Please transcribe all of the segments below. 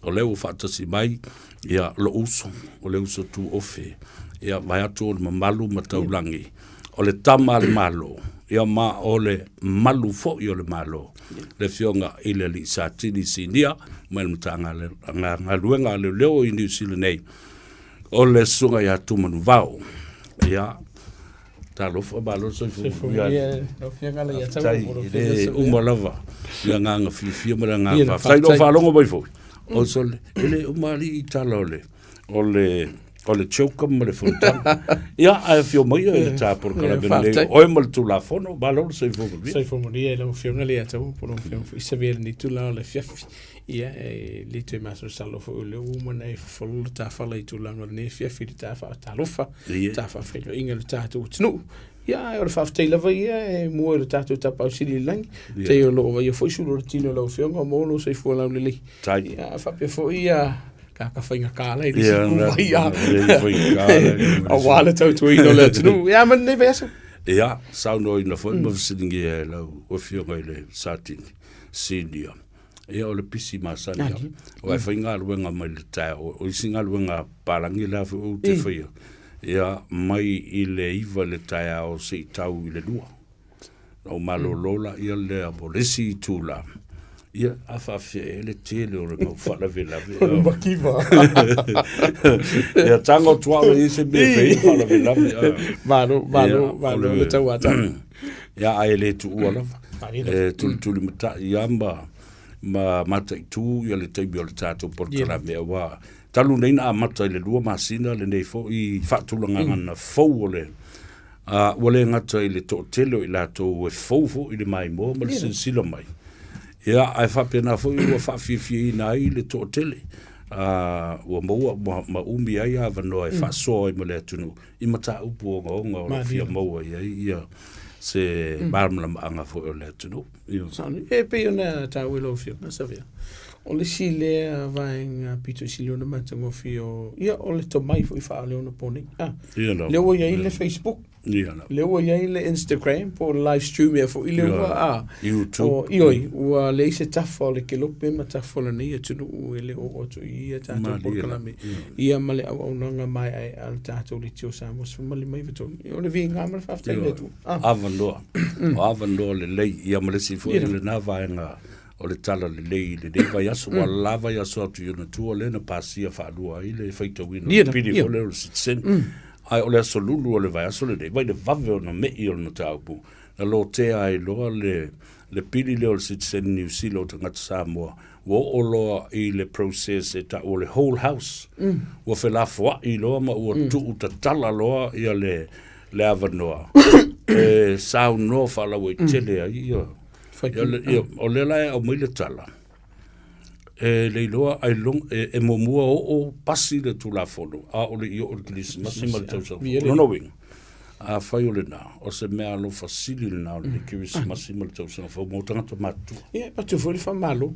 o leo whaatasi mai, ia lo uso, o leo uso tu ofe, ia vai atu o le mamalu mataulangi, o le tama le malo, ia ma o le malu fo i o le malo, le fionga i le li sa tini sinia, mai le mtanga ngā luenga le leo i New Zealand nei, o le sunga ia tumanu vau, ia, ta lofa malo so fu ia o fianga ia tai le umalava ia nganga fifia mara nganga sai do fa longo bai fo o so ele umali italole ole choka mare fonta ia a fio mai ele ta por kala bene Oe Male Tulafono malo so fu ia le fianga ia tau por un fianga i se ver ni tula le fiafi ia le te maso salo fo le umana e fo ta fala i tulanga ne fiafi ta fa ta lofa ta fa felo ingel ta tu tnu ia o fa tela vai e mo le ta tu ta pa sili lang te o lo vai fo sulu tino lo fianga mo lo se fo la le ia fa pe fo ia ka whainga kāle i si ia a wale tau tui no le tunu ia man ne vesa ia sau no ina foi ma siningi e lau o fionga i le satini senior ia o le pisi masani o e whainga luenga mai le tae o isinga luenga parangi la o te whaia ia mai i le iwa le tae o se tau i le lua o malo lola ia le abolesi i tūla ia afafia ele tele o le mau whala vela o makiva ia tango tuawa i se me fei whala vela malo le tau ata ia ai le tu ualawa tuli mata ia ma mata i tu ia le teibi o le tātou portala mea wa talu neina a mata i le lua masina le nei fo i whaatulanga ngana fau o le wale ngata i le to telo i lato e fau i le mai mo ma le sinsila mai ia ai whapena fo i ua whawhiwhi i nai le to tele ua maua ma umi ai a wanoa e whasoa i ma le atunu i mata upu o ngaonga o le fia maua ia se maramla maanga fo o le atunu e pe ona ta wilo fia na savia o le sile vaenga pito sile ona matango fio ia o le tomai fo i wha le ona pone le ua ia i le Facebook le ua ia i le Instagram po live stream ia fo i le ua YouTube ioi ua le se tafo le ke lope ma tafo le nei atunu u ele o oto ia tato porkalame ia male au nanga mai ai al tato le tio Samoa male mai vato o le vi ngamar faftai le tu avandoa le lei ia male si fo le na vaenga o le tala le lei le vai aso wa lava ya so atu na tu le na pasia fa lua i le faita wino pidi o le sitsen ai o le aso lulu o le vai aso le vai de vave o na me i o na taupu na lo te ai lo le pidi le o sitsen New Zealand o tangata Samoa wo o lo i le process e ta o le whole house wo fe la fwa i lo ma o tu uta tala lo i le avanoa sao no fa la we tele ai o le lai au mai le tala le iloa ai long e momua o pasi le tulafono a o le i o le kilisi masima le tausa no wing a fai o le na o se mea lo fasili le na o le kilisi masima le tausa fa mo tanga to matu ia patu fo le fa malo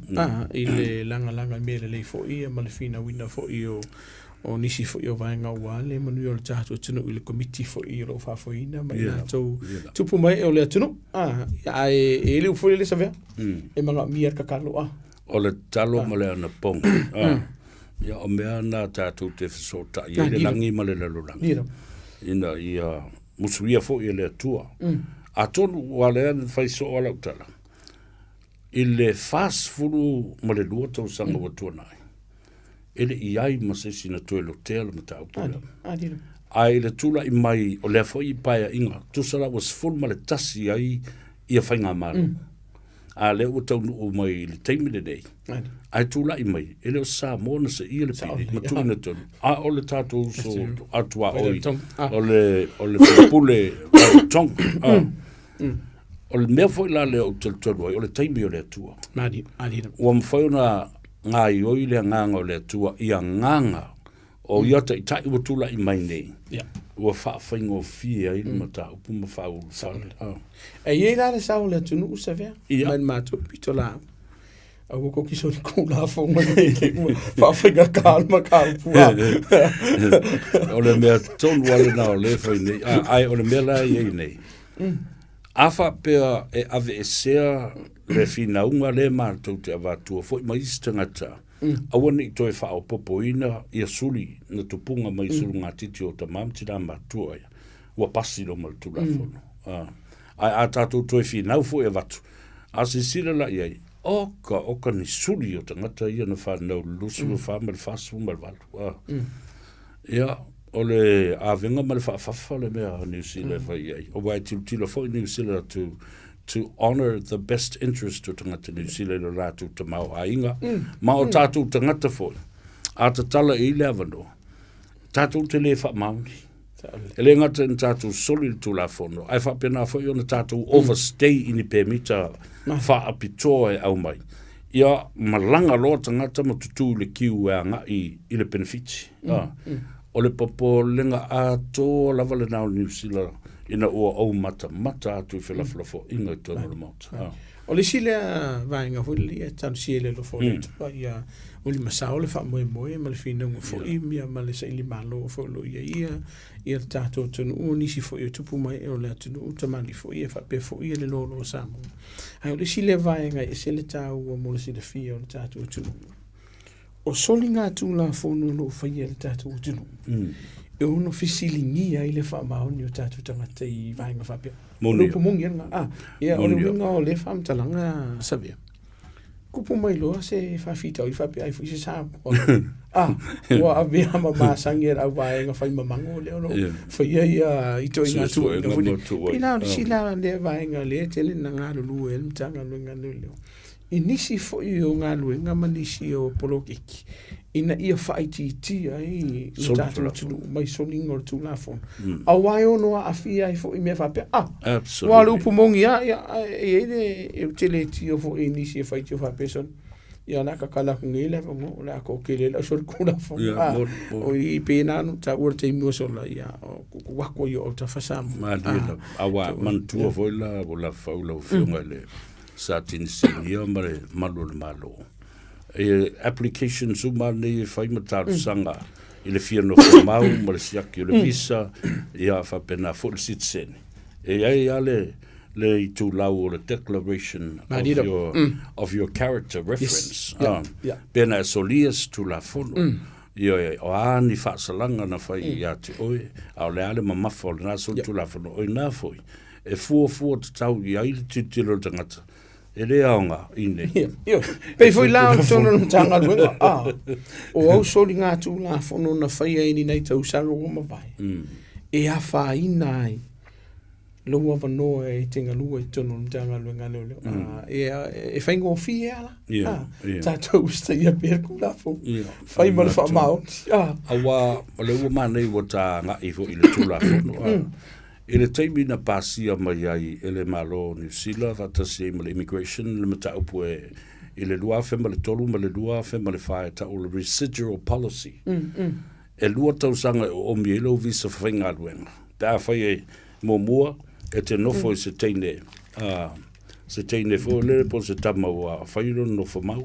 i le langa me le fo i ma le fina wina fo i o nisi fo i o vaenga ua le manu i o le tātou tunu i le komiti fo i lo fa fo ina mai na tau tupu mai o le atunu ia e le ufo le savea e manga miar kakalo o le talo ma le ana pong ia o mea na tātou te fisota ia le langi ma le lalolangi ina ia musuia fo i le atua a tonu wale an faiso o la utala i le fast fulu ma le lua tau sanga watua nai ele i ai ma se sina toe lo tele ma tau pula ai le tula i mai o le fo i paia inga tusala was full ma le tasi ai ia whainga maro a le o tau o mai le teimi le dei ai tula i mai ele o Samoa na se ia le pili ma tuna tonu a o le tatou so atua oi o le pule tong o le mea fo i la le o telu ai o le teimi o le atua ua mwhai ona ngā i oi le nganga o le atua i a nganga o iata i tai ua tula i mai nei ua whaafeinga o fia i mata upu ma whaulu whale e iei la le sao le atunu usa vea mai mātou pito la au ko kiso ni kula fo ma nei ke whaafeinga kalma kalpua o le mea tonu wale na o le whai nei ai o le mea la iei nei afa pea e ave e sea le finaunga le mātou te avatua fo i maisi tangata Awana I toi wha o popo ina ia suli na tupunga mai sulu ngā titi o ta mamti rā matua ia. Ua pasi lo mal tulafono. Ai a tātou toi whinau fo e watu. A se sila la iai, oka ni suli o tangata ia na whanau lusu o whamal whasu mal walu. Ia, ole a venga mal whafafa le mea New Zealand iai. O wai tila fo New Zealand to honor the best interest o tangata New Zealand o rātou ta mau a inga. Ma o tātou tangata fo. A ta tala I le avano. Tātou te le wha mauni. Ele ngata in tātou soli tulafono. Ai whapena fo I ona tātou overstay ini permita wha apitoa e au mai. Ia malanga loa tangata ma tutu le kiu e anga I le benefiti. O le popo lenga a tō lava le nao New Zealand ina ua au mata atu I whelaflafo inga I tōna le mauta. O le sile vaenga huli e tanu siele lo fo ia o le masao le wha moe ma le whinunga fo imia ma le saili malo fo lo ia le tātou tunu ua nisi fo ia tupu mai e o le atunu utamani fo ia wha pe fo ia le lolo o Samoa. Ai o le sile vaenga e se le tāu ua mo le sile fia o le tātou tunu. O soli ngā tulafono no whaia le tātou tunu. E ono fisilingia I le wha maoni o tātou tangata I vaenga whapea. Lupu mungi anga. Ia o le winga o le whamtalanga savia. Kupu mai loa se whawhita o I whapea ai fuise Samoa. Ua avea ma māsangi e rau vaenga whai mamango le ono. Whaia ia I toi ngā tua. Pina o sila le vaenga le tele na ngā lulu e mtanga luenga luleo. I nisi fo I o ngā luenga ma nisi o polokiki. Ina ia whaiti ai le tātou tunu mai solinga o le tulafono. A wai ono a awhia I fo I mea whapea. Absolutely. Wa le upumongi e tele ti o fo I nisi e whaiti o whapea son. Ia naka kala kungi le o le ako kele la sori tulafono. O I pēnā no ta ura te imua sola ia o wako I o ta whasamu. Awa mantua voila o la whaula o whiunga le sa tinisi ia mare malo le malo. Application suma nei fai mataru sanga I le fia no mau ma le siaki o le visa ia whapena full citizen. Ai le I tūlau o le declaration of your character reference. Pena e solias tulafono. Ia o ani whaasalanga na whai ia te oe. Au le ale mamafa o le nā soli tulafono oi nā foi. E fua te tau I aile titilo tangata. E le aonga ine. Pei foi la tono tanga luenga. O au soli ngā tulafono na whaia ini nei tau saro o mawai. E a whaina ai. Lua wanoa e tenga lua I tono tanga luenga leo. E whaingo fie ala. Tātou usta ia perku lafo. Whai mara wha mao. Awa, le ua manei wa tā ngā ifo I le tulafono. Ele taimi na pasia mai ai ele malo New Zealand vatasi ma le immigration le mata upu e le lua fe ma le tolu ma le lua fe ma le fae ta o le residual policy. E lua tausanga o mielo visa whainga luenga. Tā whai mo mua e te nofo I se teine. Se teine fo le po se tama wa whairo nofo mau.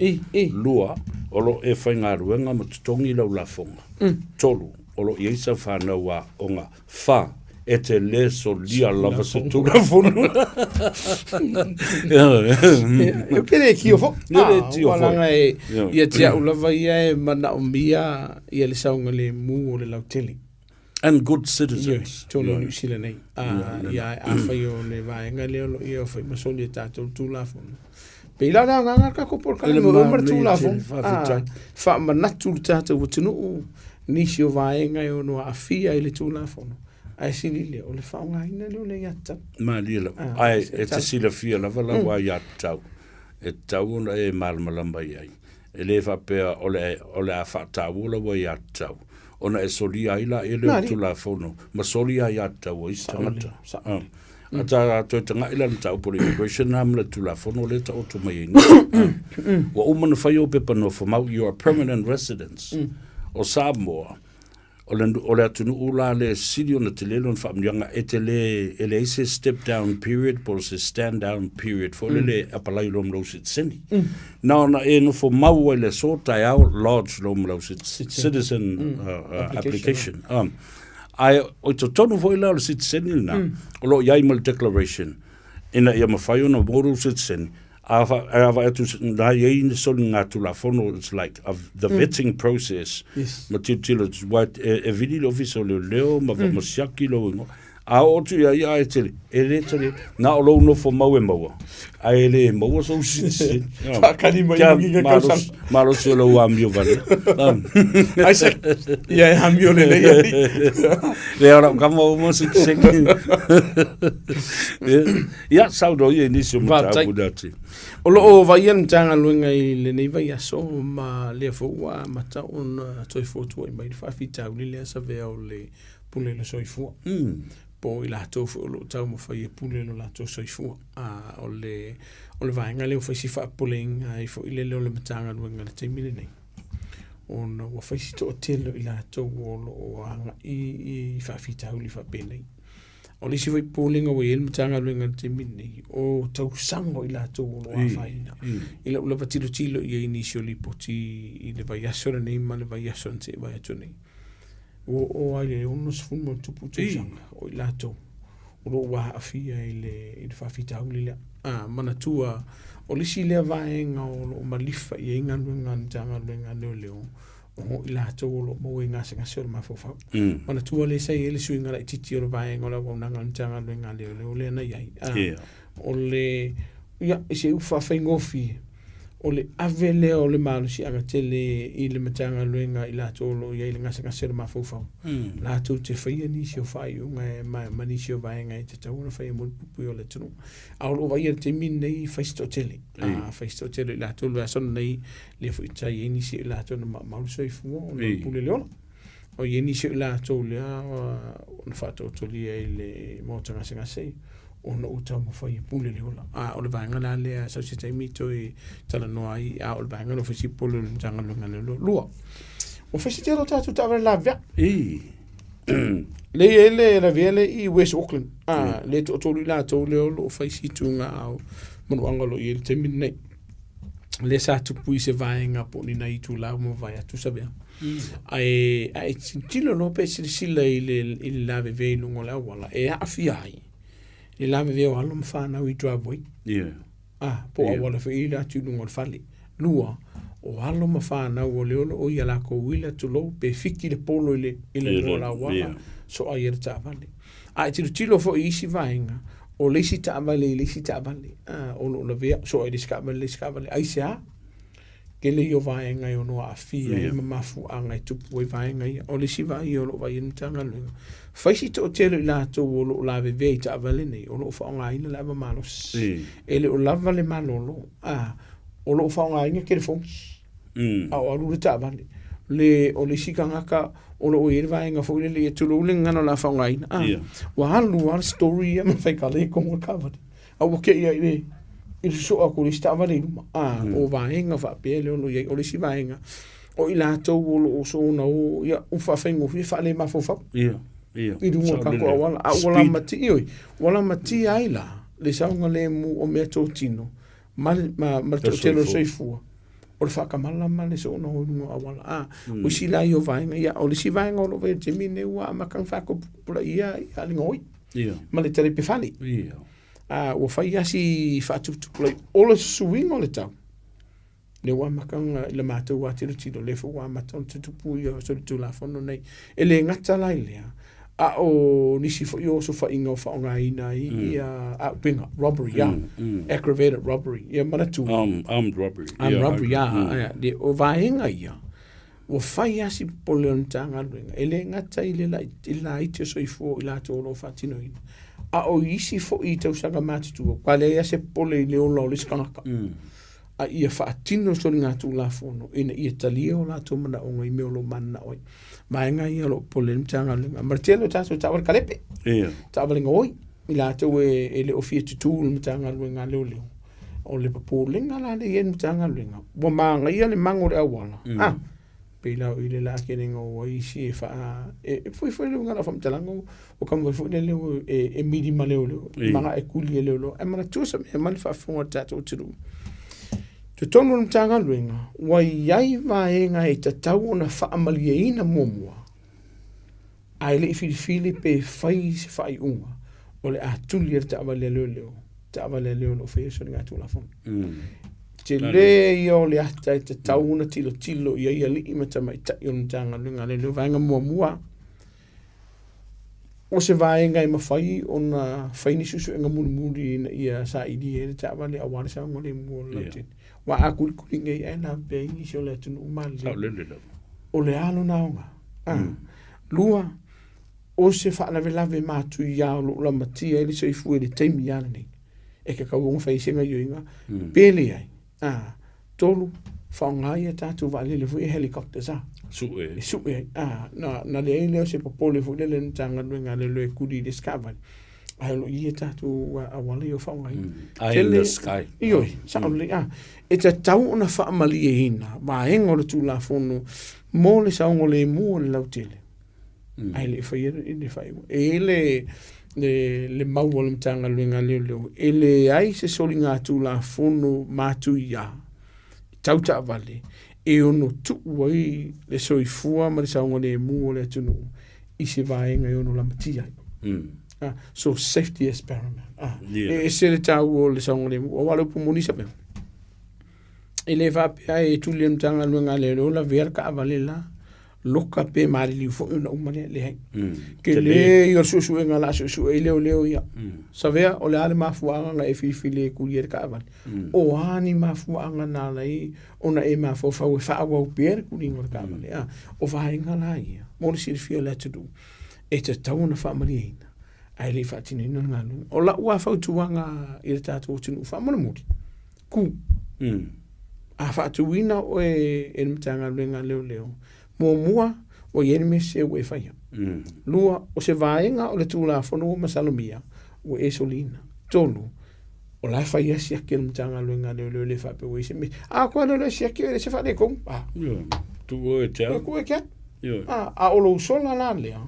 Lua olo e whainga luenga ma tutongi lau la fonga. Tolu olo I eisa whanau wa o ngā wha. E te le solia lava se tulafono. E pere ki o fo. Walanga ia te au lava ia e mana o mia ia le saunga le mu o le lauteli. And good citizens. Tono New Zealand nei. Ia a whai o le vaenga leo lo ia o whai masoli e tātou tulafono. Pela na nganga ka ko por ka le mo mar tulafono. Wha manatu tātou o tunu nisi o vaenga o no a fia I le tulafono. Ai sinile o le whaunga ina leo le iata. Lila. Ai e te sila fia lava lawa iatau. E tau ona e malmalamba iai. E le whapea o le a whatau lawa iatau. Ona e solia ila e leo tulafono. Ma solia iatau o istangata. Ata toi tanga ila le tau por immigration nam le tulafono le tau to mai ina. Wa umana whai o pepa no whamau, you are permanent residents. O Samoa. O le atunu ula le siri ona te lelo na whaamnianga e te le ele se step down period por se stand down period fo le apalai lom lo sit seni. Na ona e no fo mau le so tai au large lom lo sit citizen application. Ai o to tonu fo le sit seni na o lo iai mal declaration ina ia mawhai ona moru sit seni Ava atu na yein so nga tulafono, it's like the vetting process. Yes. Ma tilo what e vidi lo viso leo ma siaki lo a otu ia e tele na o lo no fo mau e mau a ele mau so si Pakani mai ngi ka malo so lo wa mio vale ai se ia ha mio le le ora kamo mo se ia saudo ia ni so mata budati o lo vai en tanga luenga I le nei vai aso ma le fo wa mata on toi fo tu mai fa fita uli le sa ve o le pule le soifua po I la to fo lo tau mo fa ye pule lo la to soifua o le vainga le fa si fa puling ai fo ile le matanga luenga le te mili nei on wa fa si to telo I la to o anga I fa fita uli fa penei o le si vai puling o ye matanga luenga le te mili nei o tau sango I la to lo a faina ila ula patilo tilo ye initially poti I le vai aso nei ma le vai aso nte vai ato nei o ai ono sfumo tupu tsanga o ilato o lo wa afia ile fa fita ulile mana tua o lisi le vaenga o lo malifa ye nganga tanga leo o ilato lo mo nga singa sel ma fofa mana tua le sai ele suinga la titi o vaenga o nanga tanga leo le na yai o le ya se ufa fengofi o le avele o le malu si aga tele I le matanga luenga I la tolo ia I le ngasa sera mafufau la tu te whaia nisi o whai unga ma nisi o vaenga I te tauna whaia mo pupu o le tunu a o vaia te min nei whaisto tele whaisto tele I la tolo a sona nei le fuitai nisi I la tolo malu soi fua o le pule leona o ia nisi I la tolo o na whato toli I le motanga singasei ona uta mo fai pule le ola o le vanga la le sa se tai mito I tala no ai o le vanga no fasi pole le tanga lo ngale lo lua o fasi te lo tatu ta la via le ele la viele I West Auckland le to la to le o fasi tunga au mo anga lo I te minne le sa tu pui se vanga po ni na I tu la mo vai tu sa via ai tilo no pe sila I la ve lungo la wala e afia ai I lave veo alo mawhana I driveway. Po a wala whi ira tu nungo whali. Lua, o alo mawhana o leolo o ia lako wila tu lo pe fiki le polo I le rola wala. So a ira ta avale. A tiru tilo fo isi vaenga. O leisi ta avale. O lo la vea. So a liska avale. Aise a. Kele yo vaenga yo no a fia. Ima mafu anga I tupu e vaenga ia. O leisi vai o lo vai intanga lunga. Faisi to tele la to o la ve ta avale nei o lo fa nga ina lava malos ele o lava le malolo o lo fa nga ina ke fo o lu ta avale le o le sikanga ka o lo e vai nga fo le tu lo ngana la fa nga ina wa halu war story ma fa ka le ko covered o ke ia ile il so a ko le sta avale o vai nga fa pele o le si vai nga o ila to o so na o ya u fa fengo fa le ma fo fa I runga kako wala mati aila le saunga le mu o mea tō tino ma tō telo soifua o le whakamala ma le so na o runga awala o si lai o vaenga ia o le si vaenga o lo vea te mine ua makang whako pula ia I linga oi ma le tere pefani o whai asi whatupula o le suinga o le tau le wa makang le mātou wa tiro tiro le fo wa mātou te tupu ia so le tulafono nei ele ngata lai lea o nisi fo yo so fa ingo fa nga ina a pinga robbery aggravated robbery mana tu armed robbery de o vaenga ia o fai asi polon tanga luenga ele ngata ile la ite so ifo ila to lo fatino ina o isi fo I tau sanga matu kwale ia se pole le o lo liskanga ia fatino so nga tulafono ina ia talio la to mana o ngai me lo manna oi maenga ia lo polem tanga le martelo taso tawar kalepe tawalinga oi ila to ele ofia tutul tanga le ngale o le polenga la le yen tanga le bo manga ia le mango le awala pela ile la kenenga o isi fa foi le ngala fam talango o kam foi le e midi maleo manga e kuli le lo e mana tusa me mal fa fo tato tulu te tonu mtanga luenga wa yai vaenga e tatau na whaamalieina momua ai le fili pe fai unga o le atuli ta avale leo Tawale leo lo fe so nga tulafono. Te le yo le ata te tauna tilo ia li imata mai ta yon tanga lunga le vanga mua. O se vaenga I mawhai ona whaini susu enga muri ia sa idi e tawale a wale sa ngole mua lautin. Wa a kuri ngai e na pe ingi se o le tunu umali. O le alo naonga. Lua, o se whaalawelawe mātu I ao la matia ele se ifu ele teimi ana nei. E ka kauonga whaisenga yoinga. Pele ai. Tolu, whaongai e tātu wale le fui helikopter sa. Su'e. Su'e. Na le ai leo se popole fu le tanga luenga le loe kuri discovery. Ai lo I e tātu a wale o whaongai. Ai in the sky. Ioi, saole. E te tau ona whaamali e hina. Waenga le tulafono. Mō le saongo le mua le lautele. Ai le whaia I le whaia. E le maua le mtanga luenga leo. E le ai se soli ngā tulafono mātu ia. Tauta vale. E ono tuku ai le soifua ma le saongo le mua le atunu. I se vaenga e ono la matia. So safety is paramount. E se le tau o le saongo le mua. O wale upu monisa pe. E le whapea e tuli le mtanga luenga leo la verka avale la. Loka pe mari li fo una umane le hai. Ke le yo susu nga la susu e leo ia. Savea o le ale mafuanga nga e fifi le kulier ka avan. O ani mafuanga na lai ona e mafo fa we fa wa pier kulingo ka avan. O va inga la ia. Mo si fio le tu. E te tauna fa marina. Ai le fa tini no nganu. O la ua fa tuanga I le tatu tinu fa mo muti. Ku. A fa tuina o e mtanga lenga leo. Mua o yenme se we faya. Lua o se vaenga o le tulafono o masalomia o e solina. Tolu o la faya si akil mtanga luenga leo le fape we se me. Kwa le si akil se fa le kong. Tu o e tea. Ku e kia. A o lo sola la lea.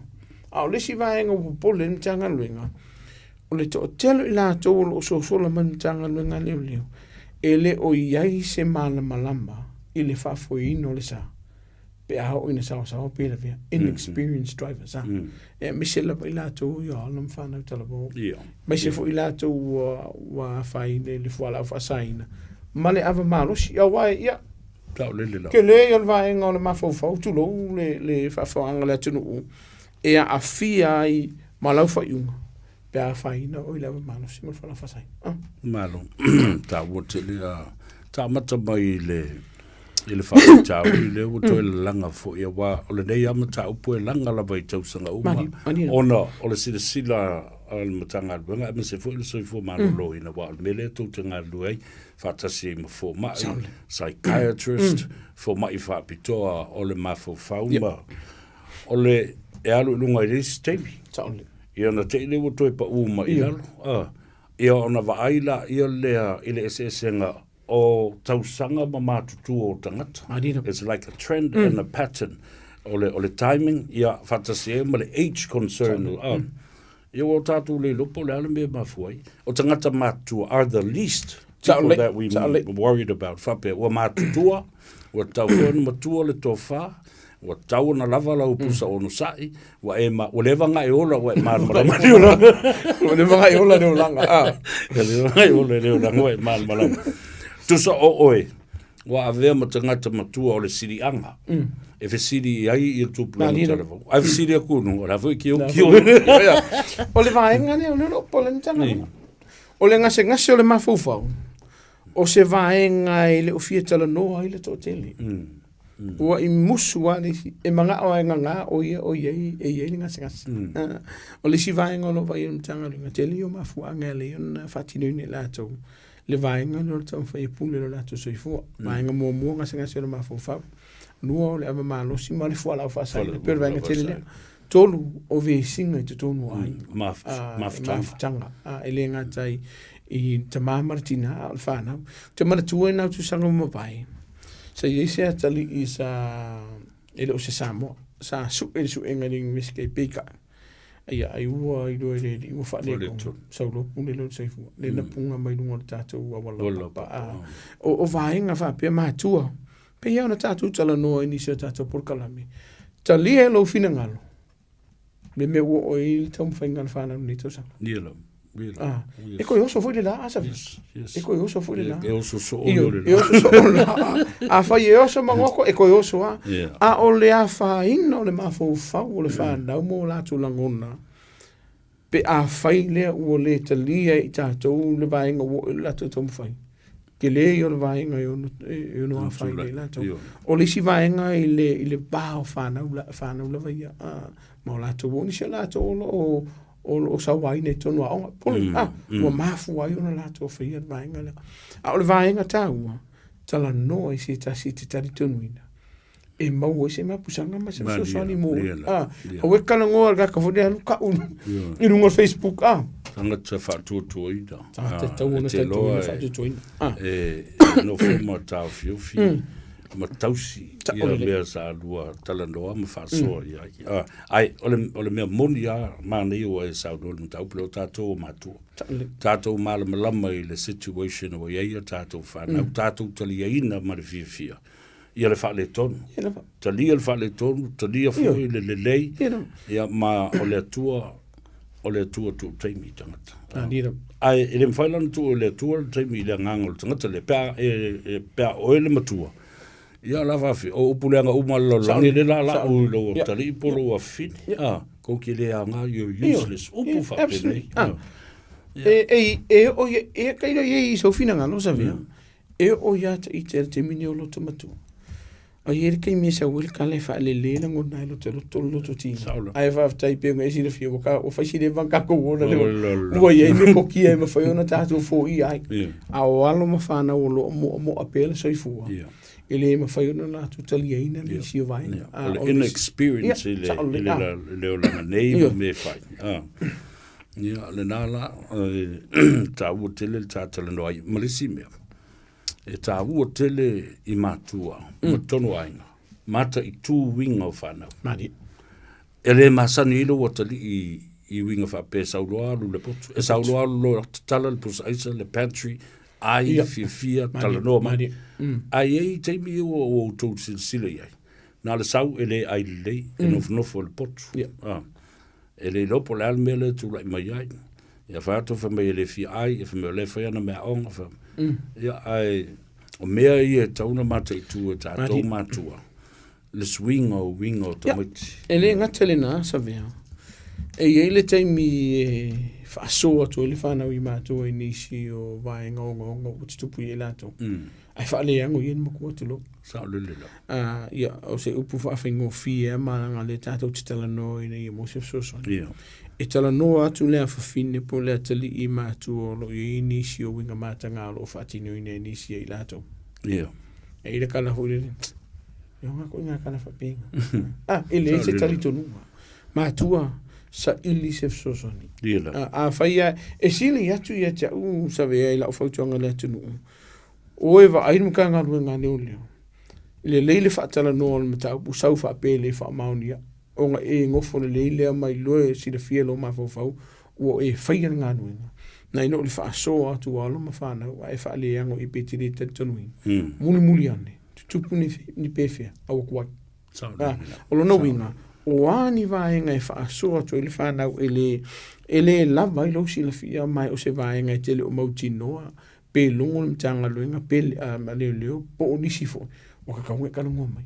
A o le si vaenga o pole mtanga luenga. O le to telo I la to o so sola mtanga luenga leo. Ele o iai se malama I le fafoino le sa. Pe a o ina sao pe la via inexperienced drivers e misela pa ila to yo alam fa na talabo mai se fo ila to wa fai le fuala fa saina male ava malos ya wa ya ke le yo va en on ma fo tu lo le fa fo angla tunu e a fia I malau fa yunga pe a fai na o ila malos mo fa fa saina malo ta wotele ta mata mai le fa tau le o to langa fo ia wa o le nei ama tau pu langa la vai tau sanga uma ona o le sila al matanga bunga me se fo le so fo malo ina wa mele to tanga luai fa tasi mo fo ma psychiatrist fo mai fa pitoa o le mafo fauma o le e alu lunga I stemi ia na te le o to pa uma ia ia ona va aila ia le ss o tausanga ma matutu o tangata. It's like a trend and a pattern. O le timing, ia fantasia ma le age concern. Ia o tatu le lupo le ala mea mafuai. O tangata matutua are the least people that we worried about. Fape, o matutua, o tauhona matua le tofa, o tau na lava la upusa o no sai, o leva ngai ola o e malmalama. O leva ngai ola le olanga. O leva ngai ola le olanga o e malmalama. Tusa o oe, wa avea matangata matua o le siri anga. E fe siri ai I tupu la telefon. Ai fe siri akunu, o la fo ki o. O le vaenga ne o le lopo le ntanga. O le ngase o le mafufau. O se vaenga I le ofia tala noa I le totele. Ua I musu wa le e manga o nganga o ye le ngase. O le si vaenga o lo vai ntanga le tele o mafuanga le on fatino ni la to. Le vaenga no tau fai pule lo lato soifua vaenga mo ngase le mafufa lua le ava malosi ma le fuala fa sai per vaenga tele tolu o ve singa te tonu ai maftanga ele ngatai I tama martina alfana te mana tua na tu sanga mo vai se ise tali isa ele o se Samoa sa su enga ling miske pika ia ai ua I do le I fa le so lo pune lo se fu le na punga mai lunga tatu wa wala pa o vaenga fa pe matua pe ia na tatu tala no ini se tatu por kalami tali lo fina ngalo le me wo o I tam fainga fa na ni to sa ia lo E koe oso foi le la asa. E koe oso foi le la. E oso so o le la. E oso so o la. A fai e oso mangoko e koe oso a. A o le a whaina o le mafo fau o le whanau mo la tu langona. Pe a fai lea ua le talia i tātou le vaenga o le lato tomu fai. Ke le i o le vaenga i ono a fai le lato. O le si vaenga i le bao whanau la vaia. Ma o lato o ni se lato o sa waine tonu a onga. Poli, ua mafu ai ona lato fai le vaenga le. A o le vaenga tāua, tala noa i se tasi te tari tonu ina. E mau e se mapusanga ma se soani mo. O e kala ngoa ga ka fode alu ka unu. I runga Facebook Tanga te whātua tuaida. Te tau ona te tuaida whātua tuaida. No whema tāu whiuwhi. Ma tausi. Ia mea sa alua talanoa ma whāsoa ia. Ai, ole mea moni a mānei o e sa alua ma tau pilo tātou o mātua. Tātou malamalama i le situation o iaia tātou whanau. Tātou tali aina ma le whiawhia. Ia le whale tonu. Talia le whale tonu, talia fwoi le lei. Ia ma o le atua tu teimi tangata. Ai, ele mwhailan tu o le atua teimi le nganga o tangata le pea oe le matua. Ia la wafi, o upuleanga umalalangi le la o lo tali polo a fini. Ko ki le anga you're useless. Upu whapene. E kaira e i so fina ngano sa vea. E o iata i te mini o loto matua. O iere kei me sa wil kale fa le le na ngona lo te lo tina. Ai va tai pe ngai si le fio ka o fa si le van ka ko wona le. Mo ye me ko ki e me fa ona ta to fo i ai. A o alo ma fa na o lo mo apela so i fu. Ele me fa ona na tu tali ina le si vai. O inexperience le o nei me fa. Ia le nala ta u tele ta tele no ai malisi me. E tā ua tele i mātua, tono ainga, mata i tū winga o whanau. Mari. E le masani ilo wa tali i winga whape sauloalu le potu. E sauloalu lo tala le pusa aisa le pantry, ai fia tala noa mari. Ai ei teimi o tō sila iai. Nā le sau e le ai lei, e nofo le potu. E le lopo le almele tu lai mai ai. Ia whātou whamai e le fia ai, e whamai le whaiana mea onga whamai. Ia ai o mea i e tauna mata i tua e tātou mātua. Le swinga o tamati. E le ngatele nā sa vea. E i le taimi e whaasoa tu e le whanau i mātua i nisi o vaenga o tupu i e lato. Ai whaale ango i en makua te lo. Sao lele la. Ia o se upu whaafengo fia maanga le tātou titala no i nei mo se soso. Ia. E tala noa atu lea whawhine po lea tali i mātua o lo i nisi o winga mātanga lo whaatino i nei nisi e i lato. Ia. E ira kala hoi le. E honga ko inga kala whapenga. Ele e se tali tonua. Mātua sa ili se fsosoni. Ia la. A whaia e sili atu i atia sa vea i lau whautuanga lea tunu. Oe wa airum ka ngā rua ngā leo leo. Le leile whaatala noa le matau usau whaapele whaamaunia. O nga e ngofo le leilea mai loe si le fia lo mawhau o e whaia ngā nuinga. Na ino le whaasoa atu alo ma whanau a e whaale ango i petire te tanuinga. Muli ane. Tutupu ni pewhia au kuai. O lo no winga. O ani vaenga e whaasoa atu e le whanau e le lava i lo si le fia mai o se vaenga e tele o mauti noa. Pe longo le mtanga luenga pe leo po o nisifo. O kakaunga kalungo mai.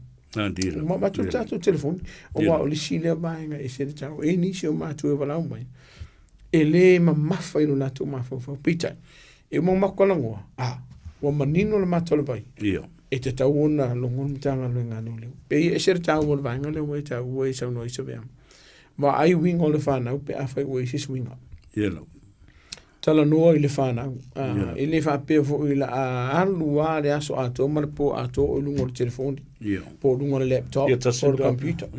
Ma matu tato telefoni o wa o le sile vaenga e se tau e nisi o matu e walau mai e le ma mafa i lo nato mafa pita e mo makolangoa wa manino le matu le vai e te tau ona longo mtanga luenga no leo pe e se tau o le vaenga leo e tau e sa no i se vea ma ai wingo le whanau pe awhai o e si swinga tala noa i le whanau i le whapea fo i la alu a le aso ato ma le po ato o lungo le telefoni po lungo le laptop po le computer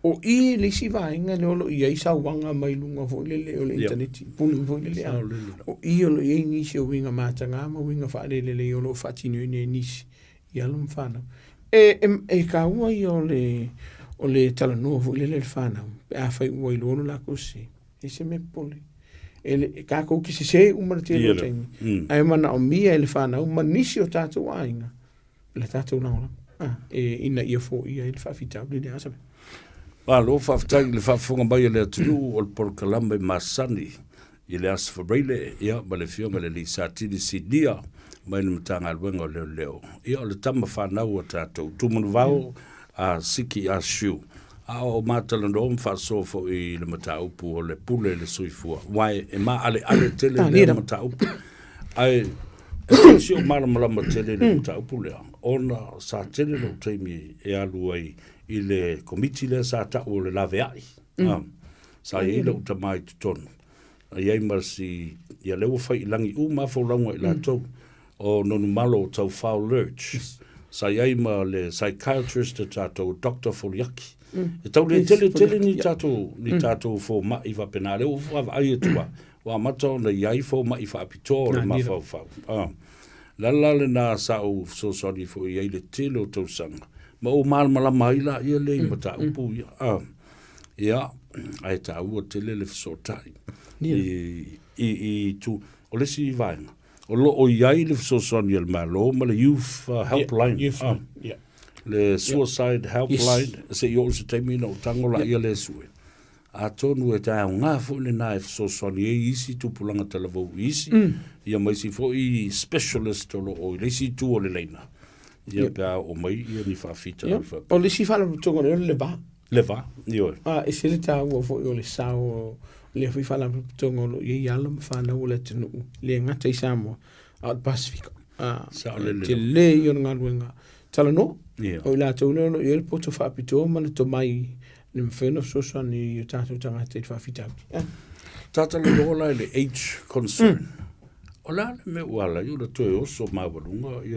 o i le si vaenga le olo i aisa wanga mai lunga fo le o le internet puli fo le o i olo i nisi o winga matanga ma winga whaare le olo whatino i ne nisi i alum whanau e ka ua i o le tala noa fo le whanau pe a whai ua i lono la kose e se me poli ele ka ko ki se umar te lo teni ai mana o mia ele fana uma nisi o tatou ainga le tatou na ina ia fo ia ele fa fita le asa lo fa fita le fa fonga mai le tu o por kalamba masani I le as fabrele ia ma le fionga le lisa tini sidia mai le matanga alwenga leo. Ia o le tama whanau o tātou. Tumunu vau a Siki AH-SHEW. A o mātala no mwhaso fo I le mataupu o le pule le soifua. Wai e maa ale tele le mataupu. Ai, e si o malama tele le mataupu lea. Ona sa tele no teimi e alu ai I le komiti le sa ta o le lave ai. Sa I le utamai tutonu. Iai marasi, ia lewa whai langi mawhaulanga I lātou o nonu malo o tau whao lurch. Sa iai ma le psychiatrist e tātou Dr. Foliaki. E tau le tele ni tātou fo mai wa pena leo wa ai e tua. Wa mata o na iai fo mai wa apito o le mawhau. Lala le nā sa o so sorry fo iai le tele o tau sanga. Ma o malama mai la ia le mata upu ia. Ia, ai ta ua tele le fisotai. I tu, o le si vaenga. O lo o iai le fisosoni al malo, ma le youth helpline. Le suicide helpline, se i o se teimina o tangola ia le sue. A tonu e tae ngā fo le nā e fisosoni e isi tu pulanga talavou isi. Ia mai si fo I specialist o lo o le si tu o le leina. Ia pia o mai ia ni whawhita. O le si whala tonga le ba. Le va, io. E se le tā ua fo I o le sao le hui whala tonga lo I ala mwhana o le tenu le ngata I Samoa out Pacific. Te le I o ngā ruenga. Tala no, o I la tau leo I le poto whaapito ma le to mai le mwhena sosa ni o tātou tangata I whaafitauti. Tata le rola le age concern. O la le me uala, I o le toe oso mawarunga, I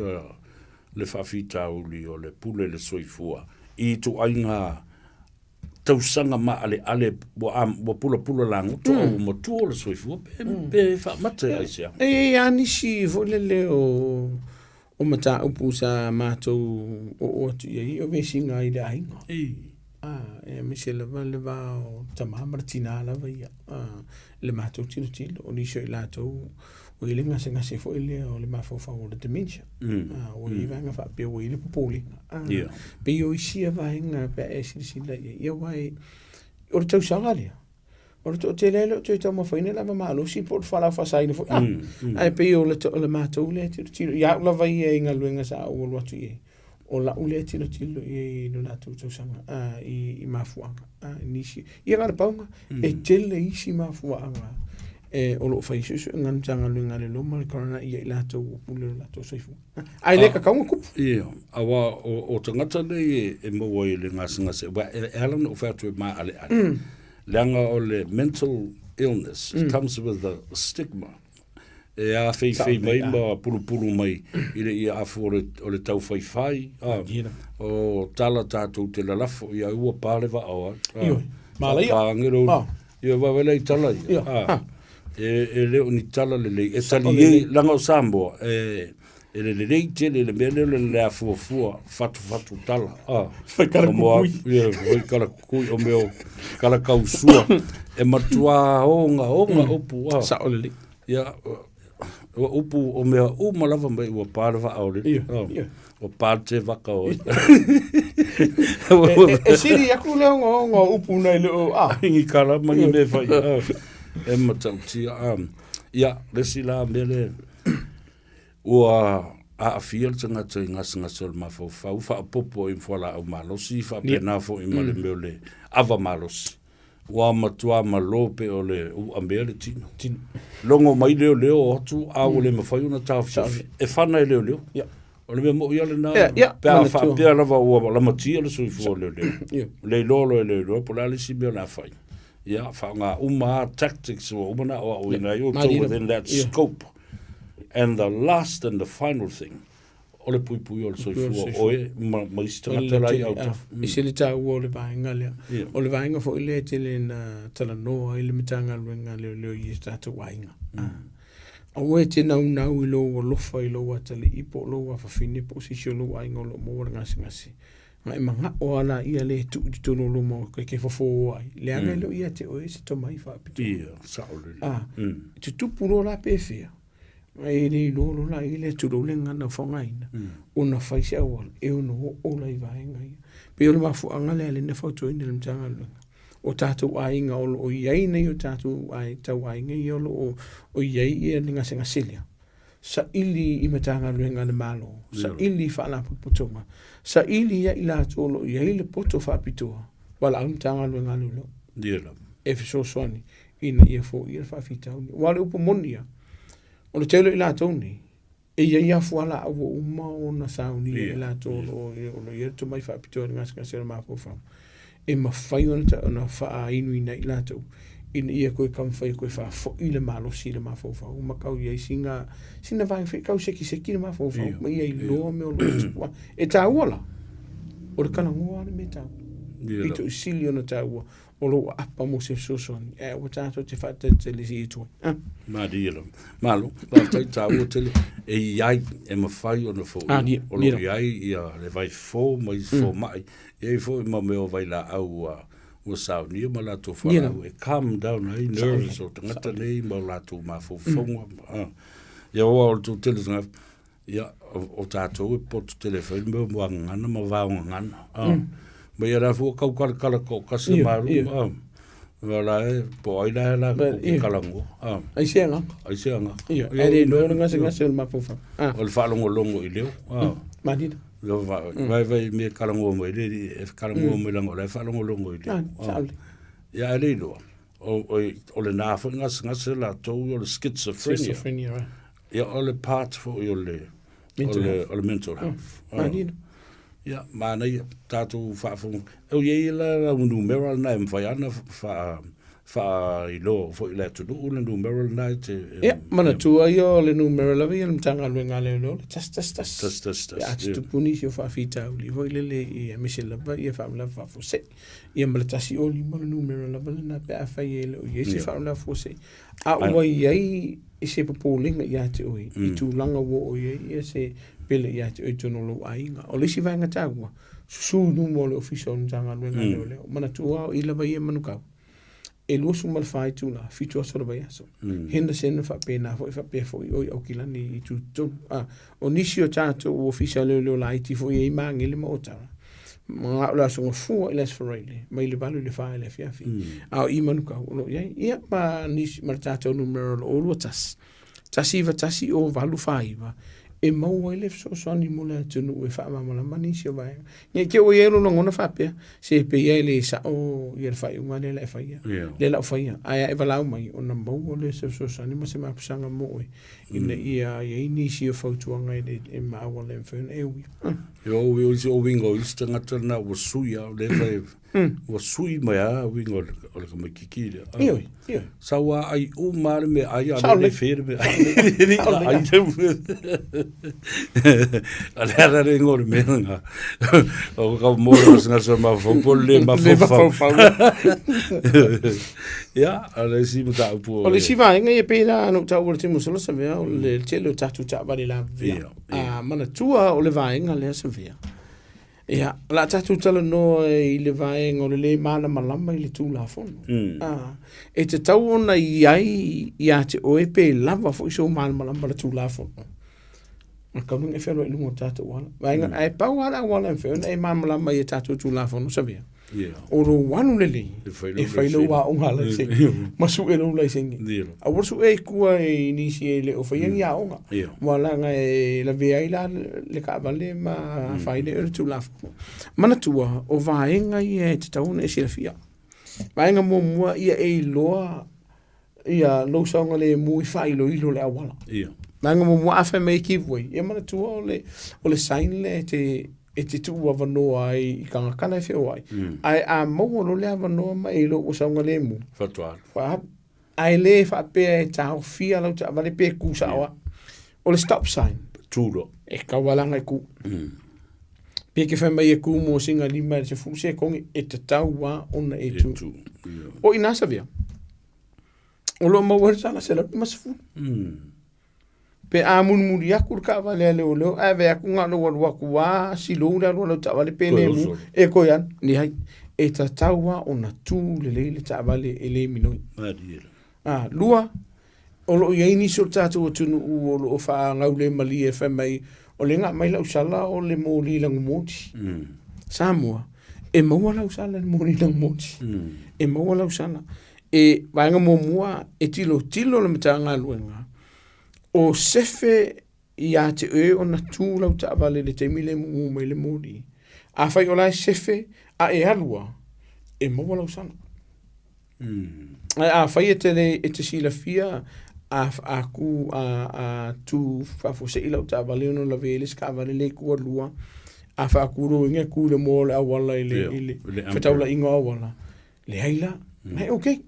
le whaafitauli o le pule le soifua. I tu ainga tausanga ma ale wa pula lango to o mo to le soifua pe fa mate ai sia ani si volele o mata upu sa mato o tu ye o me singa I le ainga me se le va o tama martina la va le mato tino o ni so la to o ile nga se fo ile o le mafo fa o le dementia o I va nga fa pe o ile popoli pe yo isi va nga pe esi la ye wai o te usagalia o te lelo te tama fa ina la malo si por fala fa sai fo ai pe yo le mato le tiro ya la va ye nga luenga sa o lo tu ye o la ule tiro ye no la tu sanga I mafuanga ni si ye ga paunga e tele isi mafuanga o lo fai susu ngan tanga lunga le loma le korona I la to pule la to soifu ai le ka kaunga kupu awa o tangata le e mo wai le ngasinga se wa alan o fa tu ma ale langa o le mental illness it comes with the stigma a fei mai ma pulu mai I a fore o le tau fai o tala tātou te lalafo I a ua pāle va awa mala ia wa wele I tala e leo ni tala le e tali langa o Samoa e le tele le mele le afua fatu tala fai kala kui o meo kala kausua e matua onga upu sa o le ia upu o mea malava mai ua pārava au le o pārte waka o e siri aku leo ngā upu nei leo ingi kala mangi me fai e matautia ia lesi la mele ua a fiel tangata I ngasa le mawhau wha popo I mwhala au malosi wha pena fo I male meole ava malosi ua matua malope o le ambea le tino longo mai leo hotu a o le mawhai una tawhi e whana leo o le me mo ia le na pea wha pea lava ua la matia le sui fua leo le lolo po la le si meo la whai ia wha tactics o umana o ina I within that scope. And the last and the final thing, o le pui o le soifua oe, ma isi tangata lai au tafu. Isi le tā ua o le vaenga lea. O le vaenga fo ile tele na tala noa, ile mitanga luenga leo I tātou vaenga. O e te nau I lo o lofa I lo a tale ipo, lo a whawhine, po sisi o lo vaenga o lo mōra ngasi. Ngai manga o ala ia le tu I tono lo mo ke fofo ai. Le anga lo ia te oe se to mai whaapito. Ia, saole. Te tupu lo la pewhia. Ai le lolo la ile tulu le ngana fongaina una faisi awal e ono o la ivaenga pe o le mafu anga le ne foto ina le mtanga o tātou ainga o iei nei o tātou tau ainga i o iei i a ninga senga silia. Sa ili i matanga luenga le malo, sa ili whaala puputonga, sa ili ia i lātou o iei le poto whapitoa, wala au matanga luenga lulo. Dira. E fiso swani, ina ia fo i le whawhitau ni. Wale upo monia, o le telo i lātou ni, e ia fuala au o uma o na sauni i lātou o lo ia to mai whapitoa ni ngasa kasera mafofau. E mawhai ona wha inu ina i lātou. Ina ia koe kamwhai koe wha fo i le malo si le mafofau. Makau iai sina vai whi kau seki le mafofau. Ma ia i loa me o loa tukua. E tā uala. O le kalangoa ane me tā. I to isili ona tā ua. O lo apa mo se soson. E o tātou te whata te lisi i tue. Madira. Malo. Tātou tā ua tele. E iai e mawhai ona fo. O lo iai ia le vai fo mai fo mai. Iai fo ima meo vai la au ua sauni ma la to fa e calm down ai nerves o tangata nei ma la to ma fo fonga ia o to telefone ia o tato e pot telefone mo ngana ma va ngana ma ia ra fo kala ko kasi maru wala e po ai la kalango ai senga ia e no ngase ma fo fa o le fa longo i leo madida vai me kalango mo ele kalango mo lango le fa longo ile ya ele lo o le nafa ngas la to o le schizophrenia ya o le part for o le mental health ya mana tatu fa fu o ye la un numero na fa yana fa ilo fo ila tu un numero night mana tu ayo le numero la vi mtanga luenga le lo tas ya tu punisio fa fita uli vo ile e michel la ia fa la fa fo se ia mletasi oli mo numero la na pa fa ile o ye se fa la fo se a o ye e se popolinga ia te oi i tu langa wo o ye se pele ia te tu no lo ainga o le si vanga tagua su numo le official mtanga luenga le mana tu a ila va ia manuka e lusu mal fai tu la fitu aso vai aso henda sena fa pena fa pe fo o kilani i tu o nisi o tato o official le la iti fo e mangi le mota ma la so fu les forele ma le balu le fa le fiafi a i manu ka o ia ma nisi mal tato numero o lotas tasi o valu faiva e mau ele so ni mola tunu e fa mama la manisi vai ne ke o yelo no ngona fa pe se pe ele sa o yer fa unga le fa ia le la fa ia ai e vala mai ona mau le so ni ma se ma pusanga mo ina ia ye ni si o foto nga e ma o le fa e wi yo o wingo istanga tana o suia le o sui mai a wingo o le me kikira io sawa ai o mar me ai a le ferme ai ala re ngor menga o ka mo nga so ma fo le ma fo ya ala si muta pu o le si va nga e pena no ta o te mo solo sa vea o le telo tatu ta vale la via mana tua o le va nga le sa vea ia la tatu tala no i le vai nga o le mana malama i le tulafono e te tau ona iai ia te oe pe lava fo iso mana malama le tulafono ma ka nunga e whelo i lungo tatu wala vai nga ai pau wala e whelo e mana malama i tatu tulafono sa vea o ro wanu lele e whailo wa onga la se masu e lo la sengi a wasu e kua e nisi e le o whaiangi a onga wala nga e la vea i la le ka vale ma whaile e tu la mana tua o vaenga i e te tauna e sirafia vaenga mua ia e loa ia lo saunga le mui whailo ilo le awala vaenga mua awha mei kivwei ia mana tua o le sain le e te tu wa vanoa ai i kangakana e whio ai. Ai a mau no lea vanoa ma e lo o saunga le mu. Fatuar. Ai le wha pēa e tau fia lau ta vale pēa ku sawa. O le stop sign. Tūro. E kawalanga e ku. Pēa ke whai mai e ku mo singa lima e te fuse kongi e te tau wa ona e tu. O i nasa via. O lo mau sana se la masafu. Pe a muri aku ka vale le o a ve aku nga lo wa wa si lo la lo ta vale pe le mu e ko yan ni hai e ta tawa ona tu le ta vale ele minoi lua o lo ye ni so ta tu tu o lo fa nga le mali e fa mai o le nga mai la usala o le mo li la ngoti Samoa e maua lau sala mo ni nang moti e maua lau sala e vaenga mo mua e tilo le matanga luenga o sefe ia te o na tū lau ta avale le te mile mu mai le mori a fai o lai sefe a e alua e maua lau sala a fai e te sila fia a ku a tu fa fo se ila ta vale no la vele ska vale le ku lua a fa ku ro nge ku le mo la wala ile fa la inga wala le haila mai okay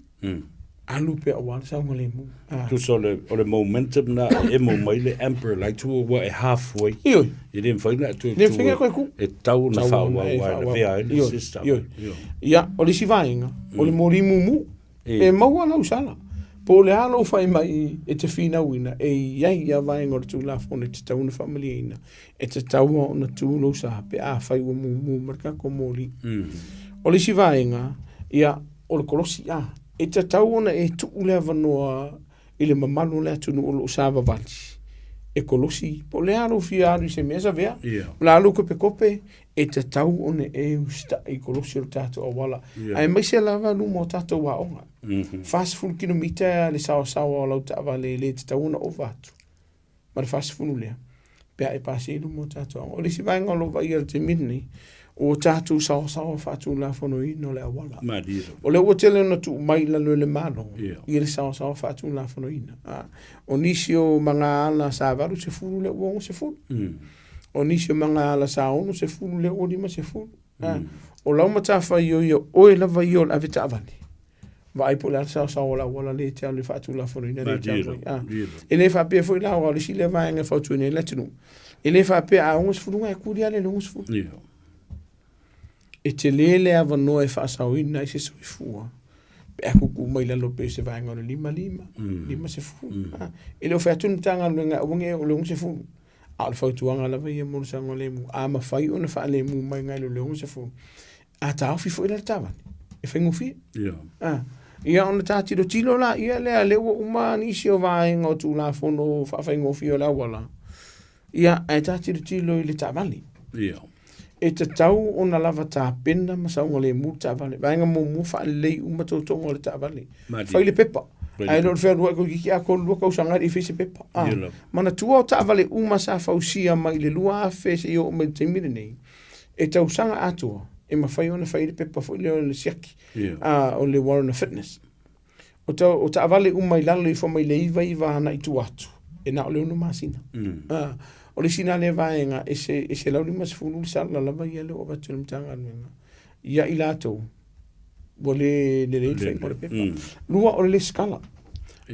a lupe a wala sa mo le mu tu so le momentum na e mo mai le emperor like to wa halfway yo i didn't find that to le finga ko ku e tau na fa wa na vea ile system ya o le sivainga o le mori mu e maua lau sala po le alo fai mai e te fina wina e iai ia vai ngor tu la fone te tau na familia ina e te tau o na tu lo sa pe a fai wa mu marka ko moli o le si vai nga ia o le kolosi a e te tau ona e tu le avanoa i le mamalu le atu o lo sa vavali e kolosi po le alo fia ari se mesa vea la alo kope kope e te tau ona e usta i kolosi o tato o wala ai mai se lava lu mo tato wa onga fast food kilomita le sao o lau ta vale le te tau ona o vatu ma le fast food lea pe ai pasi lu mo tato o le si vai ngalo vai al te minni o tato sao fatu la fono i no le wala o le o tele na tu mai la le malo i le sao fatu la fono ina o nisio manga ala sa varu se fulu le uongo se fulu o nisio manga ala sa ono se fulu le o lima se fulu o lau matafa yo o e lava yo la vita avali vai po la sao la wala le te le fatu la fono ina le te e le fa pe foi la o le si le vai nga fatu ne le tunu e le fa pe a uns fulu nga kuria le uns fulu e te lele ava no e whaasauina i se soifua. Pe aku ku mai lalo pe se vaenga o le lima se fu. E leo whea tunu tanga luenga awange o leong se fu. A le whautuanga lava ia mōna sanga le mu. A ma whai o na wha le mu mai ngai lo leong se fu. A ta awhi fo ila le tawa. E whaingu fia. Ia ona tātiro tilo la ia lea lewa uma nisi o vaenga o tulafono whaingu fia o la wala. Ia e tātiro tilo i le tawali. E te tau o na lava tā pena ma saunga le mu tā vale. Vaenga mo mu wha lei uma tau tonga le tā vale. Whai le pepa. Ai lor whea rua ko kiki a ko lua kau sangari i whese pepa. Mana tua o tā vale uma sa whausia mai le lua a whese i o me te mire nei. E tau sanga atua. E ma whai ona whai le pepa fo le o le siaki. O le Warren Fitness. O tā vale uma i lalo i wha mai le iwa hana i tu atu. E na o le ono masina. O le sina le vaenga e se lauri mas fulu sala lava ia le o vatu le mtanga anuenga. Ia i lato. Bo le fai mo le pepa. Lua o le skala.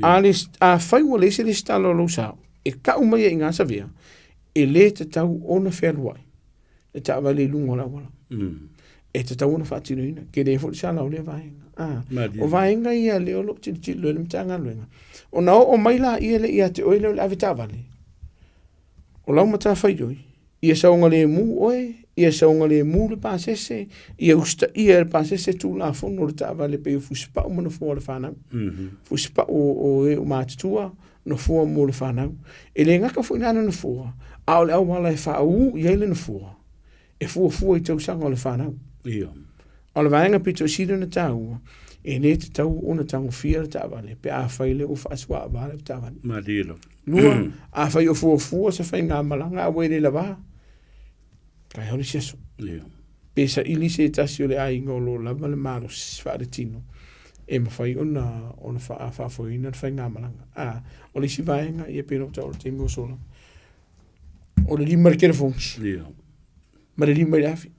A fai o le se le stala o lo sao. E ka umai e ngā savia. E le te tau ona wheruai. E ta avale lungo la wala. E te tau ona whatiruina. Ke le fo le sala o le vaenga. O vaenga ia le o lo tilo le mtanga anuenga. O nao o maila ia le ia te oile o le avita avale. O lau mata whaioi, ia saunga le mu oe, ia saunga le mu le pasese, ia usta ia le pasese tu la fono le tawa le peo fusipa o mana fua le whanau. Fusipa o e o mātutua, no fua mo le whanau. E le ngaka fo inana na fua, a o le au wala e whaau, ia le na fua. E fua i tau sanga o le whanau. O le vaenga pito sida na tau, e ne te tau o na tango fia le tawa le, pe a whaile o whaasua a wale le tawa le. Madilo. Lua, a whai o fua sa whai ngā malanga a wele la wā. Kai hori siaso. Pesa ili se tasi o le ai ngolo lava le maro whaare tino. E ma whai ona whaafoina le whai ngā malanga. O le si vaenga i e pēno tau le temi o sola. O le lima le kerefons. Ma le lima le afi.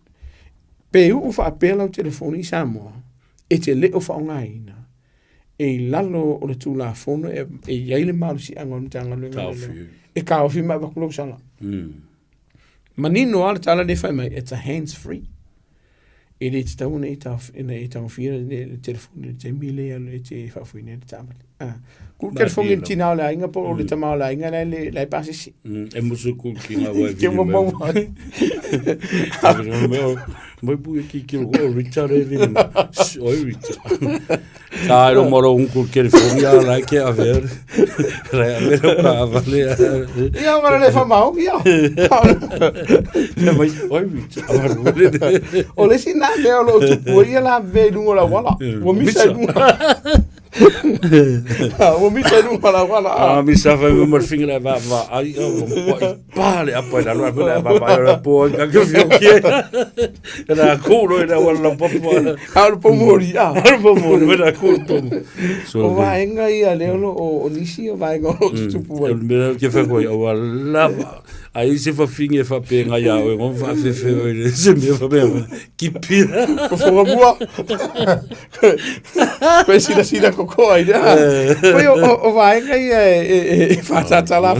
Pe u whaapela o telefoni i Samoa. E te le o whaonga ina. E lalo o le tulafono e iaile malu si angon tanga luenga. E kawhi mai wakulau sala. Manino ala tala le whai mai, it's a hands free. E le te tauna e tau whira le telefoni le te mile alo e te whawhuine le tamale. Kul telefoni le tina o le ainga po o le tamao le ainga le pasisi. E musu kul ki ngā wai vini mai. Mai bui ki kilo o Richard e vini. Oi Richard. Sai lo moro un California la che avere. Re ka vale. Ia ngara le fa mau ia. Mai oi mi. O le sina le o lo tu ia la ve lungo la wala. O mi sai o mi sai lungo la wala. Mi sa fa mo fingra va ai pale apa la lo va po ka que fio que era culo era wala popo. Al pomori ah. Al pomori era culo. O va enga ia le o nisi o va enga o tu pu. El me que fa ko o la aí se fa finge fa penga ya o on va fe se me fa bem que pira. Por favor boa. Pois se da coco aí. Foi o vai enga ia fa tata la.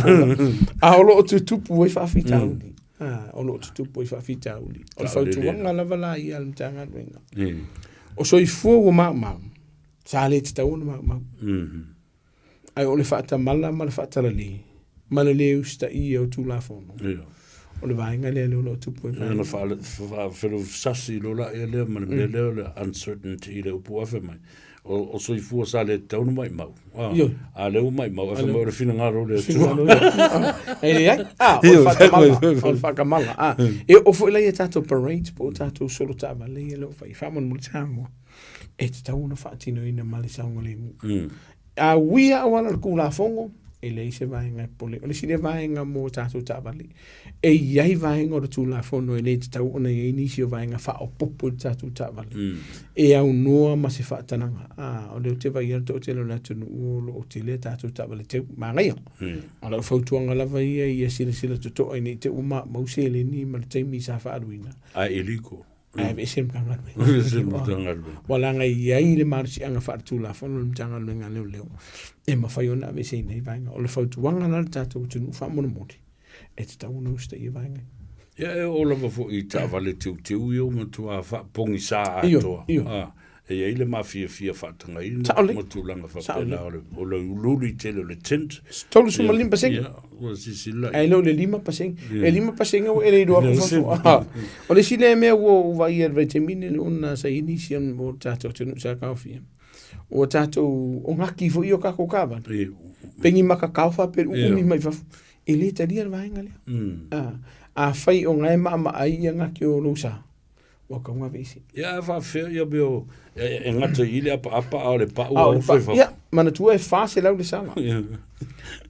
A o tu pu e fa fita. O lo tu pu e fa fita. O fa tu nga la vala ia al tanga wenga. O so i fu o ma. Sa le te tau ma. Ai o le whaata mala ma le whaata li. Ma le leo sta i o tulafono. O le vaenga le leo lo tupu. E na whaalu sasi lo la e leo ma le leo le uncertainty le upu afe mai. O so i fua sa le taunu mai mau. A leo mai mau. Afe mau le fina ngaro le tua. E le ai? O le whaata mala. O le whaaka mala. E o fo ila i tato parade po tato solo tama le e leo whai. Whamon mo le tango. E te tau na whaatino ina mali saunga le mu. A wia awala le kula fongo, e le se vaenga pole. O le sile vaenga mo tātou tāwali. E iai vaenga o le tūla fono e le te tau ona e inisi o vaenga wha o popo tātou tāwali. E au noa ma se whaatananga. O le o te vai to te lo na tunu o te le tātou tāwali te māngai. O le whautuanga lava ia sila tutoa i nei te uma mausele ni ma le teimi sa whaaruina. A iliko. Ai ve sem kangarwe. Wala nga iai le marsi anga whaatula whanu le mtanga luenga leo. E mawhai ona ve sei nei vaenga. O le whautuanga na le tātou tunu whamona moti. E te tau na usta i vaenga. Ia e o lava fo i tāwale tiu i o matua pongi sā atoa. E iai le mafia whaatanga i matulanga whapena o le uluri tele le tent. Tolu suma limpa seng. Ai lo le 5%. E 5% o ele roa ko. O le sile me o vai er vitamine una sa initium o tato tunu sa kafia. O tato o ngaki fo io ka ko kava. Pengi maka kaufa per umi mai fa. Ele taria vai ngale. A fai o ngai ma ai ngaki o lusa. O ka nga visi. Ja, fa fe ia beo e ngata ile apa o le pa o fa. Ja, mana tu e fase lau le sala.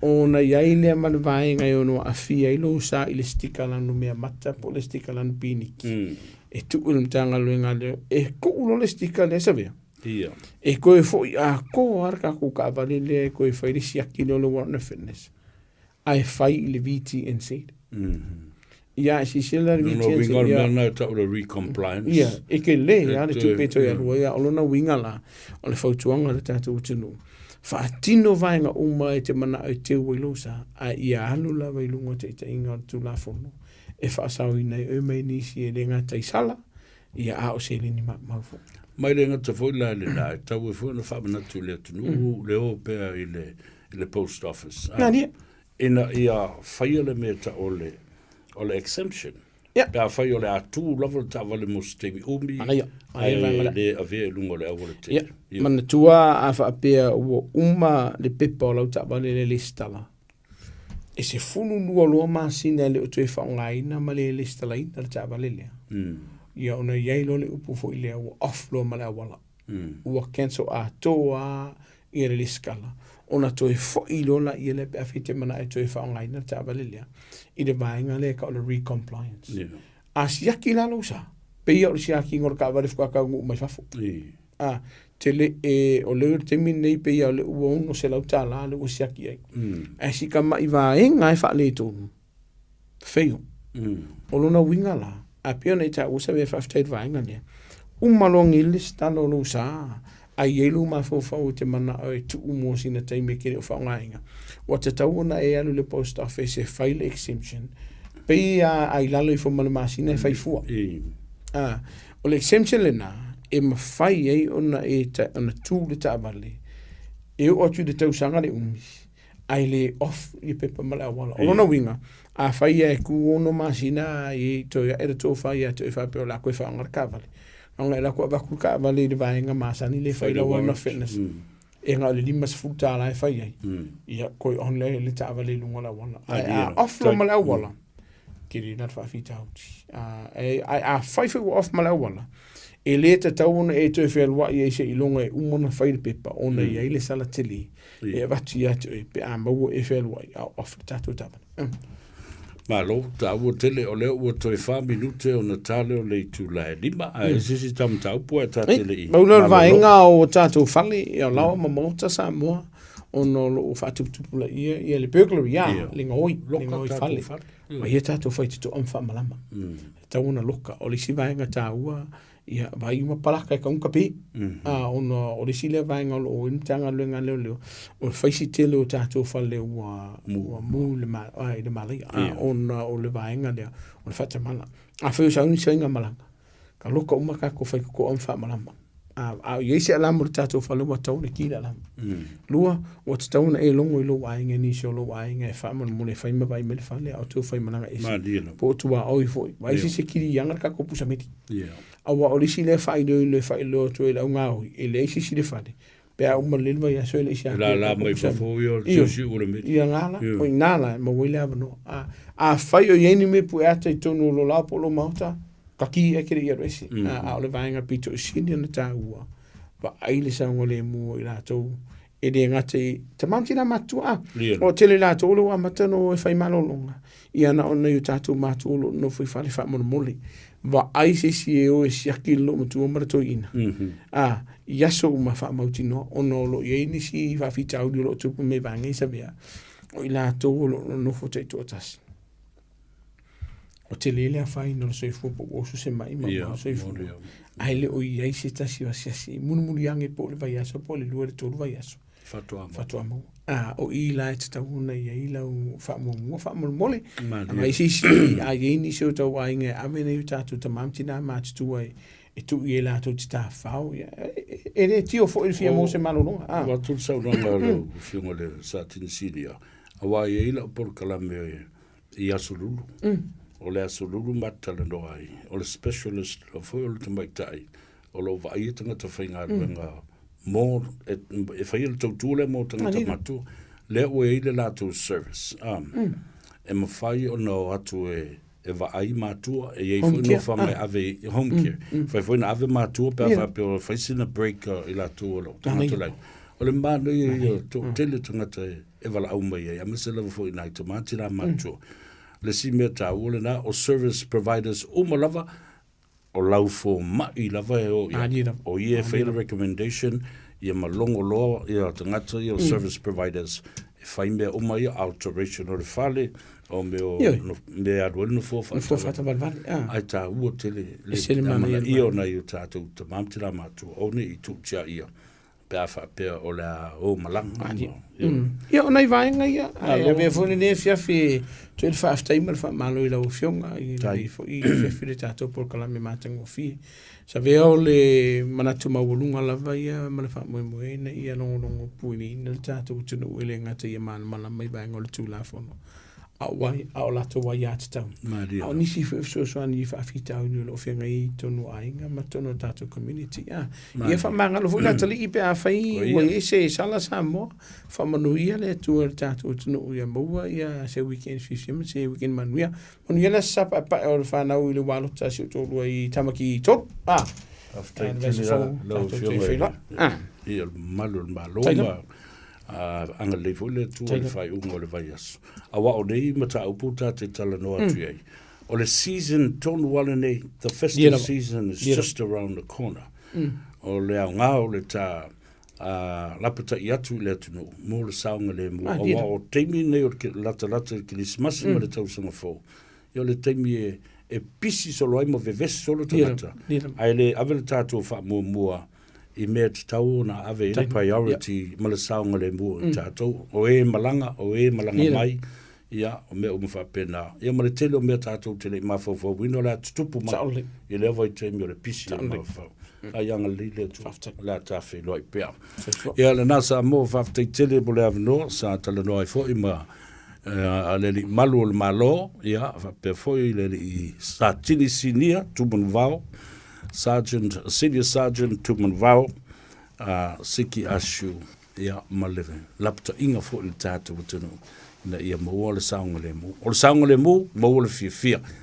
O na iai le mana vai ngai ono a fia ilo sa ile stika lanu mea mata po le stika lanu piniki. E tu ulum tanga luenga leo. E ko ulo le stika le sa vea. Ia. E koe foi a ko arka ku ka vale le koe fai le siaki le le warna fitness. Ai fai le viti and seed. Ia si sila le viti and seed. No, winga na ta o le recompliance. Ia, e ke le ya le tu peto ya rua ya olona winga la. O le fautuanga le tatu utinu. Whaatino vaenga uma e te mana o te uilosa, a ia alu la wailunga te inga tulafono. E whaasau i nei o mei nisi e renga taisala, ia a o se lini maufu. Mai renga ta fo la le la, tau e fo na whamana tu le tunu, le o pea i le post office. Nania. Ina ia whaiale me ta o le exemption. Pea whai o le atu lava ta wale mo stemi umi. Ai le avea lungo le awale te. Mana tua a whaapea ua uma le pepa o lau ta wale le listala. E se funu lua loa masina le o tue whaongaina ma le listala ina le ta wale lea. Ia ona iei lo le upu fo i lea ua off loa ma le awala. Ua cancel a toa i le liskala. Ona toe fo i lola i le pe afite mana e toe whaongaina le ta wale lea. I le vaenga le ka o le recompliance. A siaki lalo sa. Pea o le siaki ngor ka wale fukaka ngu mai fafu. Te le o leo te minei pea o le uon o se lau tā la le ua siaki ai. A si ka mai vaenga e wha le tonu. Feo. O lona winga la. A pea nei ta usa we whaftait vaenga lea. Umalongi listalo lo sa. A ielu ma fau te mana o e tu umo sina teime kere o whaongainga. Wa te tauna e alu le post office e file exemption. Pei ai lalo i fomala masina e fai fua. O le exemption le na, e mawhai ei ona ona tū le tāwale. E o atu le tausanga le umi. Ai le off i pepa male awala. O lona winga, a whai e ku ono masina i toia e to whai a to e whai peo la koe whaangara kāwale. anga la ko ba ku ka ba le vai nga masani le fai la wana fitness e nga le lima se futa la fai ai ia ko on le ta va le lunga la wana ai off lo mala wala kiri na fa fita ai fai fu off mala wala e le ta tauna e to fel wa ye se ilonga e umona fai le pepa ona ia ile sala tili e va tia pe amba e fel wa off ta to ta ma lo ta wo tele o le wo to fa minute o na tale o le tu la lima a sisi tam ta po ta tele i ma lo va inga o ta to fali e la ma mo ta Samoa ono lo fa tu la ia le burglary ya linga oi fali ma ia ta to fai to on fa malama ta una loka o le si va inga ta ua ia vai uma palaka ka un kapi ono o le si le va inga o intanga le nga le o fai si tele o ta to fale ua mu le ma ai de mali ona o le va inga le o fa ta mala a fa sa un singa malanga ka loka uma ka ko fai ko on fa malama ye se ala mo ta to fale wa ta le kila la lua o ta una e longo i lo wa inga ni so lo wa inga fa mo le fai ma vai me le fale o to fai malanga e po tu wa oi foi vai si kiri yanga ka ko pusa meti awa o lisi le fai lo to le nga o e le si le fai pe a uma le vai so le sia la mai fo yo si o le me ia ngala o nala mo wile abno a fai o yeni me pu ata to no lo la po lo mauta ka ki e kiri resi a o le vai nga pito sini na ta ua va ai le sa ngole mu i la to e de ngate te mamti na matua o tele la to lo amatano e fai malolonga ia na ona yu tatu matulo no foi fale fa mo moli va ai se si o si akilo mo tu mo to ina ia so ma fa mautino ono lo ye ni si fa fita audio lo tu me va ngi sabia o ila to lo no fo te to tas o te lele a fai no so fu po so se mai ma so fu ai le o ia se ta si si mun yange po le va ia so po le lu to va ia so fatua mo o ila te ta una ia ila o fa mo mole mai si a ye ni so to wa inga ave ne ta tu ta mamti na match tu ai e tu ia la to ta fa o e le tio fo il fia mo se malo no wa tu sa no lo fio le sa tin sidia a wa ia ila por kalame ia sululu o le sululu matala no ai o le specialist of all to make tai o lo va ia tanga to fainga nga more e fai le tautule mo tanga matu le o e le latu service e ma fai o no atu e va ai matua e foi no fa mai ave home care foi na ave matua pe fa pe fai sina break i latu lo tanga lai o le mano e to tele tanga e vala au mai e amesela foi na to matira matua le si meta o le na o service providers o malava o lau fo mai lava e o ia fail recommendation ia malongo loa ia tangata ia service providers e fai mea o mai alteration o le fale o me aduel no fo fata valvale ai ta ua tele le ia na ia tātou ta mamtira matu o ne i tu tia ia pea fa pea o la o malanga ia o nei vaenga ia e me fo ne fiafi tu il fa after fa malo i la fionga i fo i fiafi tātou por kala me matango fi sa veo le manatu mawulunga lava ia mana fa mo na ia no puini na tātou tunu ele ngata ia mana mai vaenga o le Tulafono wai au la to wai at town au nisi so ani fa fita u lo fenga I tonu ainga ma tonu tatu community ia fa manga lo fuga tali ipe a fai wai se sala Samoa fa manuia le tu tatu tonu ia mo ia se weekend fishim se weekend manuia manuia la sapa pa o fa na u le walo ta se to lo I tamaki top after lo fio ia malo anga le fole tu le fai ungo le vai aso awa o nei mata uputa te tala no atu ai o le season tonu wale nei the festive season is just around the corner o le au ngā o le ta lapata I atu le atu no mo le saunga le mo awa o teimi nei o lata ki le smasi ma le tausanga fo o le teimi e pisi solo ai mo vevesi solo tamata ai le ave le tātou wha mua I mea te tau na ave le priority ma le saunga le mua tātou o e malanga mai ia o mea umwha pena ia ma le tele o mea tātou tele I mawhau wino la tutupu ma I le vai te mea le pisi o mawhau ai anga lile tu la tawhi loi pea ia le nasa mo whaftai tele mo le avno sa tala noai fo I ma a le li malu o le malo ia whapea fo I le I sa tini sinia tubun vau Senior Sergeant Tumanvao, Siki AH-SHEW, ia maleve. Lapta inga fo le tātou tunu. Na ia maua le saonga le mu. O le saonga le mu, maua le fia.